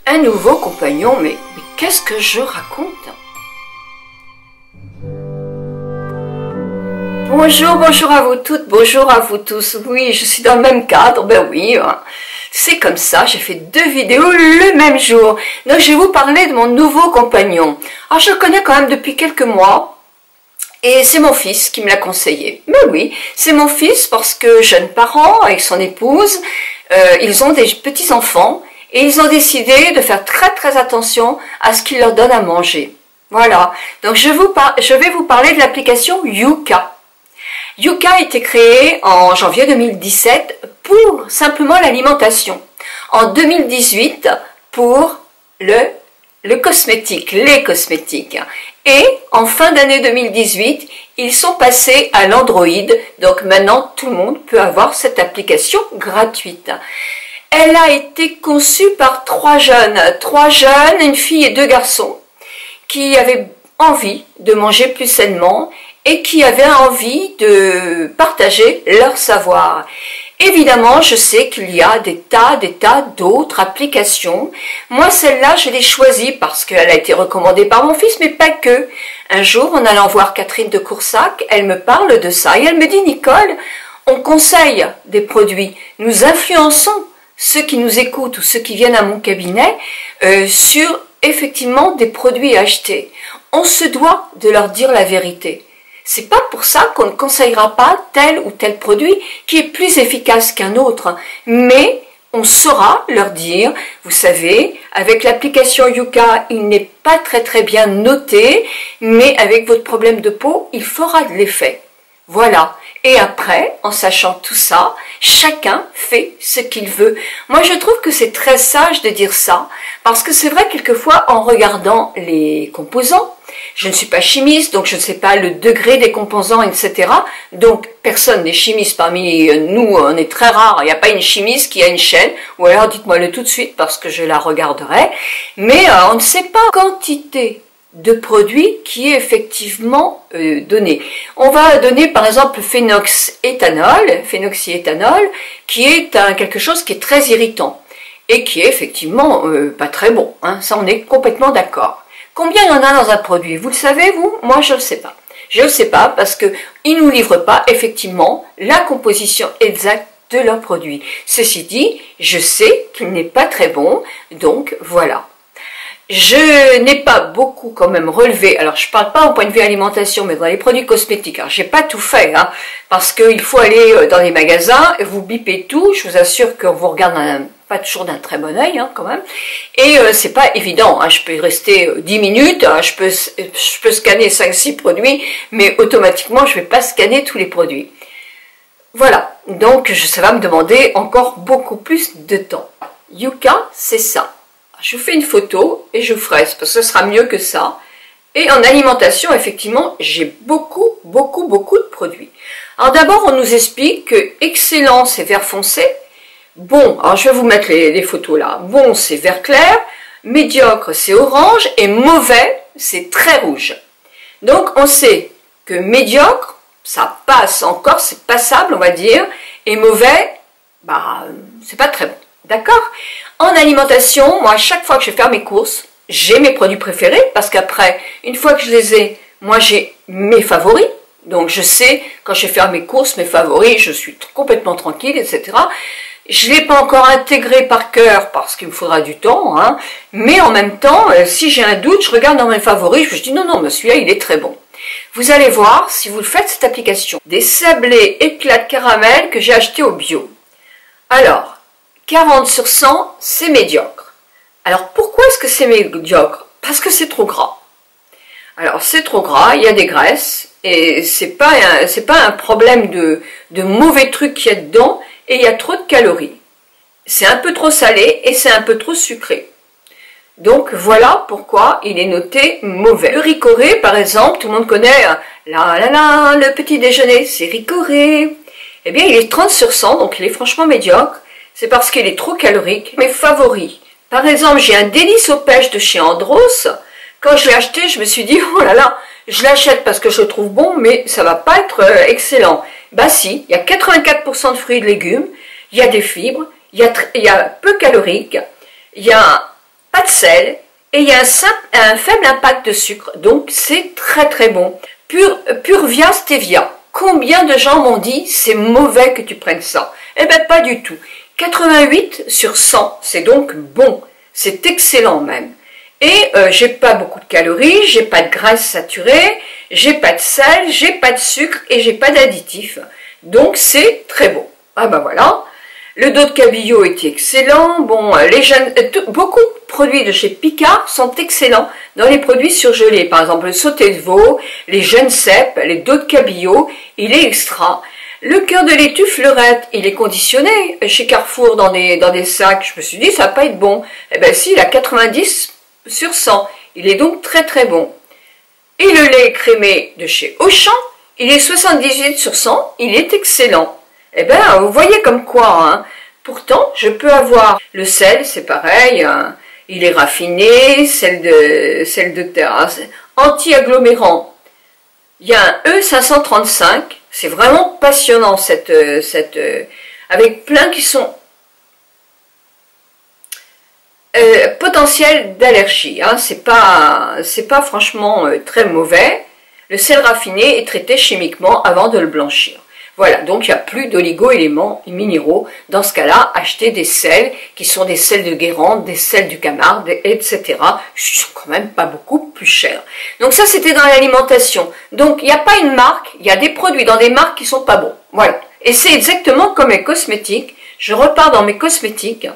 Un nouveau compagnon, mais qu'est-ce que je raconte? Bonjour à vous toutes, bonjour à vous tous. Oui, je suis dans le même cadre, ben oui, c'est comme ça, j'ai fait 2 vidéos le même jour. Donc je vais vous parler de mon nouveau compagnon. Alors je le connais quand même depuis quelques mois, et c'est mon fils qui me l'a conseillé. Mais oui, c'est mon fils parce que jeune parent avec son épouse, ils ont des petits-enfants, et ils ont décidé de faire très attention à ce qu'ils leur donnent à manger. Voilà, donc je vais vous parler de l'application Yuka. Yuka a été créée en janvier 2017 pour simplement l'alimentation. En 2018 pour le cosmétique, les cosmétiques. Et en fin d'année 2018, ils sont passés à l'Android. Donc maintenant, tout le monde peut avoir cette application gratuite. Elle a été conçue par 3 jeunes, une fille et 2 garçons, qui avaient envie de manger plus sainement et qui avaient envie de partager leur savoir. Évidemment, je sais qu'il y a des tas d'autres applications. Moi, celle-là, je l'ai choisie parce qu'elle a été recommandée par mon fils, mais pas que. Un jour, en allant voir Catherine de Coursac, elle me parle de ça et elle me dit « Nicole, on conseille des produits, nous influençons ceux qui nous écoutent ou ceux qui viennent à mon cabinet sur effectivement des produits à acheter. On se doit de leur dire la vérité. C'est pas pour ça qu'on ne conseillera pas tel ou tel produit qui est plus efficace qu'un autre, mais on saura leur dire, vous savez, avec l'application Yuka, il n'est pas très bien noté, mais avec votre problème de peau, il fera de l'effet. Voilà. Et après, en sachant tout ça, chacun fait ce qu'il veut. Moi, je trouve que c'est très sage de dire ça, parce que c'est vrai, quelquefois, en regardant les composants, je ne suis pas chimiste, donc je ne sais pas le degré des composants, etc. Donc, personne n'est chimiste parmi nous, on est très rare, il n'y a pas une chimiste qui a une chaîne, ou alors dites-moi-le tout de suite, parce que je la regarderai. Mais on ne sait pas la quantité de produits qui est effectivement donné. On va donner par exemple phénoxyéthanol, qui est quelque chose qui est très irritant et qui est effectivement pas très bon. Hein. Ça, on est complètement d'accord. Combien il y en a dans un produit? Vous le savez, vous? Moi, je ne le sais pas. Je ne le sais pas parce qu'ils ne nous livrent pas effectivement la composition exacte de leur produit. Ceci dit, je sais qu'il n'est pas très bon, donc voilà. Je n'ai pas beaucoup quand même relevé, alors je ne parle pas au point de vue alimentation, mais dans les produits cosmétiques, alors j'ai pas tout fait, hein, parce qu'il faut aller dans les magasins, et vous bipez tout, je vous assure qu'on vous regarde pas toujours d'un très bon œil, hein, quand même, et c'est pas évident, hein, je peux y rester 10 minutes, hein, je peux scanner 5-6 produits, mais automatiquement je ne vais pas scanner tous les produits. Voilà, donc ça va me demander encore beaucoup plus de temps. Yuka, c'est ça. Je vous fais une photo et je vous ferai, parce que ce sera mieux que ça. Et en alimentation, effectivement, j'ai beaucoup de produits. Alors d'abord, on nous explique que excellent, c'est vert foncé. Bon, alors je vais vous mettre les photos là. Bon, c'est vert clair. Médiocre, c'est orange. Et mauvais, c'est très rouge. Donc, on sait que médiocre, ça passe encore, c'est passable, on va dire. Et mauvais, bah, c'est pas très bon. D'accord? En alimentation, moi, à chaque fois que je vais faire mes courses, j'ai mes produits préférés, parce qu'après, une fois que je les ai, moi, j'ai mes favoris. Donc, je sais, quand je vais faire mes courses, mes favoris, je suis complètement tranquille, etc. Je ne l'ai pas encore intégré par cœur, parce qu'il me faudra du temps, hein. Mais en même temps, si j'ai un doute, je regarde dans mes favoris, je me dis, non, mais celui-là, il est très bon. Vous allez voir, si vous le faites, cette application, des sablés éclats de caramel que j'ai achetés au bio. Alors, 40 sur 100, c'est médiocre. Alors pourquoi est-ce que c'est médiocre? Parce que c'est trop gras. Alors c'est trop gras, il y a des graisses, et c'est pas un problème de mauvais trucs qu'il y a dedans, et il y a trop de calories. C'est un peu trop salé et c'est un peu trop sucré. Donc voilà pourquoi il est noté mauvais. Le ricoré, par exemple, tout le monde connaît, le petit déjeuner, c'est ricoré. Eh bien il est 30 sur 100, donc il est franchement médiocre. C'est parce qu'il est trop calorique. Mes favoris. Par exemple, j'ai un délice aux pêches de chez Andros. Quand je l'ai acheté, je me suis dit, oh là là, je l'achète parce que je le trouve bon, mais ça va pas être excellent. Bah si, il y a 84% de fruits et de légumes, il y a des fibres, il y a peu calorique, il y a pas de sel, et il y a un faible impact de sucre, donc c'est très très bon. Purvia Stevia. Combien de gens m'ont dit c'est mauvais que tu prennes ça? Eh bien pas du tout. 88 sur 100, c'est donc bon, c'est excellent même. Et j'ai pas beaucoup de calories, j'ai pas de graisse saturée, j'ai pas de sel, j'ai pas de sucre et j'ai pas d'additifs. Donc c'est très bon. Ah ben voilà. Le dos de cabillaud est excellent. Bon, beaucoup de produits de chez Picard sont excellents dans les produits surgelés. Par exemple, le sauté de veau, les jeunes cèpes, les dos de cabillaud, il est extra. Le cœur de laitue fleurette, il est conditionné chez Carrefour dans des sacs. Je me suis dit, ça va pas être bon. Eh bien si, il a 90 sur 100. Il est donc très très bon. Et le lait écrémé de chez Auchan, il est 78 sur 100. Il est excellent. Eh bien, vous voyez comme quoi, hein. Pourtant, je peux avoir le sel, c'est pareil, hein. Il est raffiné, sel de terrasse, anti-agglomérant. Il y a un E535, c'est vraiment passionnant, avec plein qui sont potentiels d'allergie, hein. C'est pas franchement très mauvais. Le sel raffiné est traité chimiquement avant de le blanchir. Voilà, donc il n'y a plus d'oligo-éléments minéraux. Dans ce cas-là, achetez des sels qui sont des sels de Guérande, des sels du Camargue, etc. Ils sont quand même pas beaucoup plus chers. Donc ça, c'était dans l'alimentation. Donc il n'y a pas une marque, il y a des produits dans des marques qui sont pas bons. Voilà. Et c'est exactement comme les cosmétiques. Je repars dans mes cosmétiques.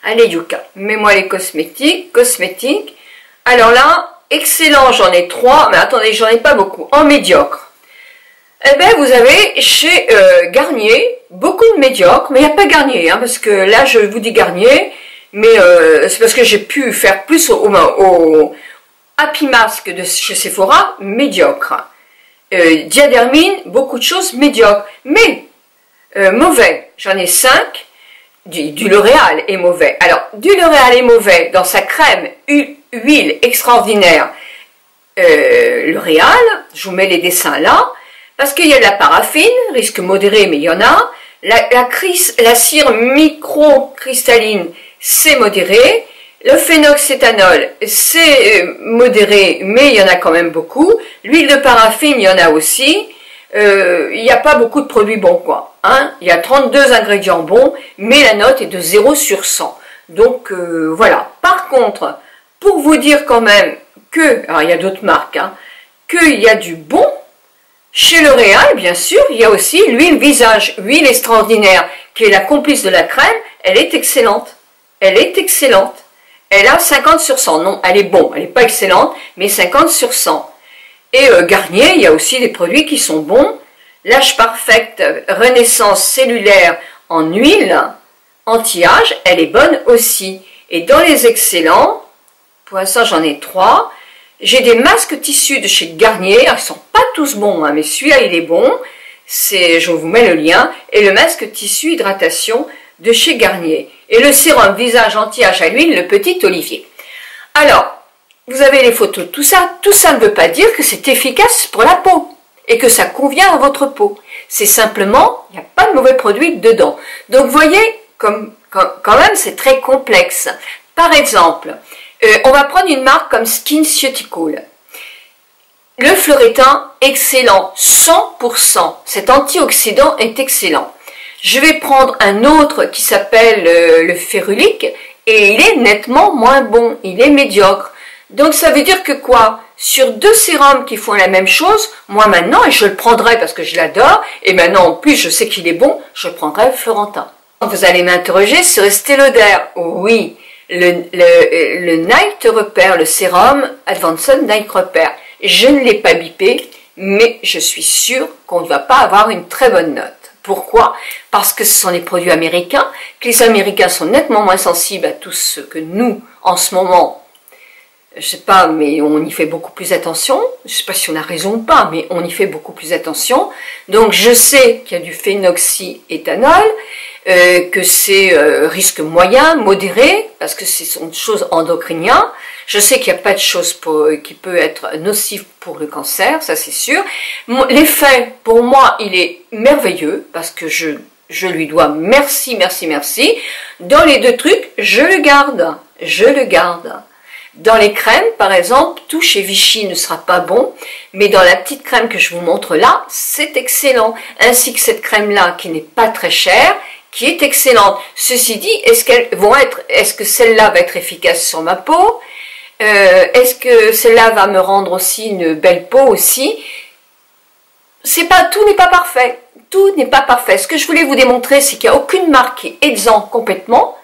Allez Yuka, mets-moi les cosmétiques. Alors là, excellent, j'en ai 3, mais attendez, j'en ai pas beaucoup. En médiocre. Eh bien, vous avez chez Garnier beaucoup de médiocres, mais il n'y a pas Garnier, hein, parce que là, je vous dis Garnier, mais c'est parce que j'ai pu faire plus au Happy Mask de chez Sephora, médiocre. Diadermine, beaucoup de choses médiocres, mais mauvais, j'en ai 5, du L'Oréal est mauvais. Alors, du L'Oréal est mauvais dans sa crème, huile extraordinaire, L'Oréal, je vous mets les dessins là, parce qu'il y a de la paraffine, risque modéré, mais il y en a. La cire microcristalline, c'est modéré. Le phénoxéthanol, c'est modéré, mais il y en a quand même beaucoup. L'huile de paraffine, il y en a aussi. Il n'y a pas beaucoup de produits bons, quoi. Hein. Il y a 32 ingrédients bons, mais la note est de 0 sur 100. Donc, voilà. Par contre, pour vous dire quand même que, alors il y a d'autres marques, hein, qu'il y a du bon, chez L'Oréal, bien sûr, il y a aussi l'huile visage, huile extraordinaire, qui est la complice de la crème. Elle est excellente. Elle est excellente. Elle a 50 sur 100. Non, elle est bonne. Elle n'est pas excellente, mais 50 sur 100. Et Garnier, il y a aussi des produits qui sont bons. L'âge parfaite, renaissance cellulaire en huile, anti-âge, elle est bonne aussi. Et dans les excellents, pour l'instant j'en ai 3, j'ai des masques tissus de chez Garnier, ils ne sont pas tous bons, hein, mais celui-là il est bon, je vous mets le lien, et le masque tissu hydratation de chez Garnier, et le sérum visage anti-âge à l'huile, le petit Olivier. Alors, vous avez les photos de tout ça ne veut pas dire que c'est efficace pour la peau, et que ça convient à votre peau. C'est simplement, il n'y a pas de mauvais produits dedans. Donc vous voyez, quand même c'est très complexe. Par exemple, on va prendre une marque comme SkinCeuticals. Le Fleuretin, excellent, 100%. Cet antioxydant est excellent. Je vais prendre un autre qui s'appelle le Férulique et il est nettement moins bon, il est médiocre. Donc ça veut dire que quoi? Sur 2 sérums qui font la même chose, moi maintenant, et je le prendrai parce que je l'adore, et maintenant en plus je sais qu'il est bon, je prendrai le Florentin. Vous allez m'interroger sur Estée Lauder. Oui. Le Night Repair, le sérum Advanced Night Repair. Je ne l'ai pas bipé, mais je suis sûre qu'on ne va pas avoir une très bonne note. Pourquoi? Parce que ce sont des produits américains, que les Américains sont nettement moins sensibles à tout ce que nous, en ce moment, je sais pas, mais on y fait beaucoup plus attention. Je sais pas si on a raison ou pas, mais on y fait beaucoup plus attention. Donc je sais qu'il y a du phénoxyéthanol, que c'est risque moyen, modéré, parce que ce sont des choses endocriniennes. Je sais qu'il n'y a pas de chose qui peut être nocive pour le cancer, ça c'est sûr. L'effet, pour moi, il est merveilleux, parce que je lui dois merci. Dans les 2 trucs, je le garde. je le garde. Dans les crèmes, par exemple, tout chez Vichy ne sera pas bon, mais dans la petite crème que je vous montre là, c'est excellent. Ainsi que cette crème-là, qui n'est pas très chère, qui est excellente. Ceci dit, est-ce que celle-là va être efficace sur ma peau? Est-ce que celle-là va me rendre aussi une belle peau aussi? Tout n'est pas parfait. Tout n'est pas parfait. Ce que je voulais vous démontrer, c'est qu'il n'y a aucune marque qui est exempte complètement.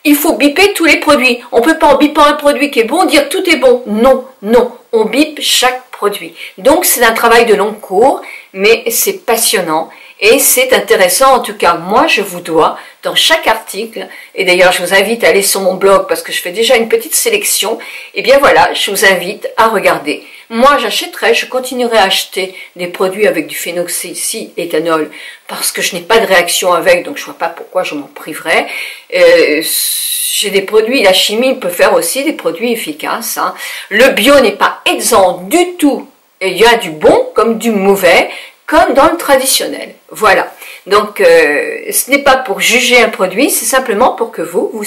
Il faut biper tous les produits. On ne peut pas, en bipant un produit qui est bon, dire tout est bon. Non, non. On bipe chaque produit. Donc, c'est un travail de long cours, mais c'est passionnant et c'est intéressant. En tout cas, moi, je vous dois, dans chaque article, et d'ailleurs, je vous invite à aller sur mon blog parce que je fais déjà une petite sélection, et bien voilà, je vous invite à regarder. Moi, j'achèterai, je continuerai à acheter des produits avec du phénoxyéthanol parce que je n'ai pas de réaction avec, donc je ne vois pas pourquoi je m'en priverais. J'ai des produits, la chimie peut faire aussi des produits efficaces. Hein. Le bio n'est pas exempt du tout. Il y a du bon comme du mauvais, comme dans le traditionnel. Voilà. Donc, ce n'est pas pour juger un produit, c'est simplement pour que vous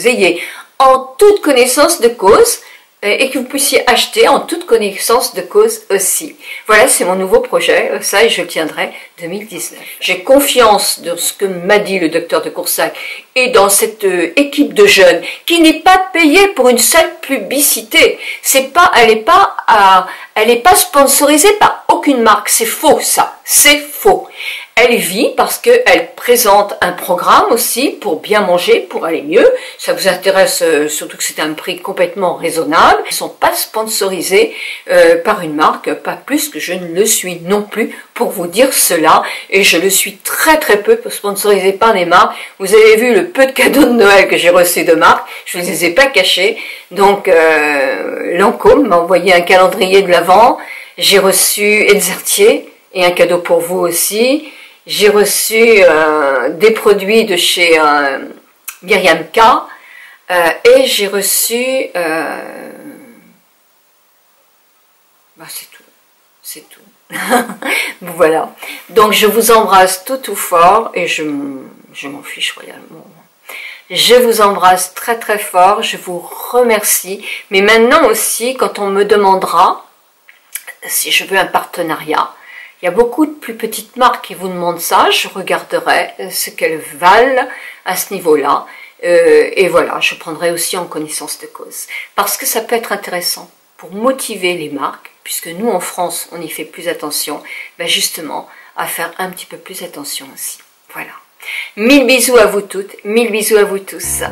ayez en toute connaissance de cause et que vous puissiez acheter en toute connaissance de cause aussi. Voilà, c'est mon nouveau projet, ça, et je le tiendrai 2019. J'ai confiance dans ce que m'a dit le docteur de Coursac et dans cette équipe de jeunes qui n'est pas payée pour une seule publicité. Elle n'est pas sponsorisée par aucune marque. C'est faux, ça. C'est faux. Elle vit parce qu'elle présente un programme aussi pour bien manger, pour aller mieux. Ça vous intéresse, surtout que c'est un prix complètement raisonnable. Ils ne sont pas sponsorisés par une marque, pas plus que je ne le suis non plus pour vous dire cela. Et je le suis très très peu sponsorisé par des marques. Vous avez vu le peu de cadeaux de Noël que j'ai reçus de marques. Je ne les ai pas cachés. Donc Lancôme m'a envoyé un calendrier de l'Avent. J'ai reçu Elzertier et un cadeau pour vous aussi. J'ai reçu des produits de chez Myriam K. Et j'ai reçu... c'est tout. C'est tout. Voilà. Donc je vous embrasse tout fort et je m'en fiche royalement. Je vous embrasse très très fort. Je vous remercie. Mais maintenant aussi, quand on me demandera si je veux un partenariat, il y a beaucoup de plus petites marques qui vous demandent ça, je regarderai ce qu'elles valent à ce niveau-là. Et voilà, je prendrai aussi en connaissance de cause. Parce que ça peut être intéressant pour motiver les marques, puisque nous en France, on y fait plus attention, justement, à faire un petit peu plus attention aussi. Voilà. Mille bisous à vous toutes, mille bisous à vous tous.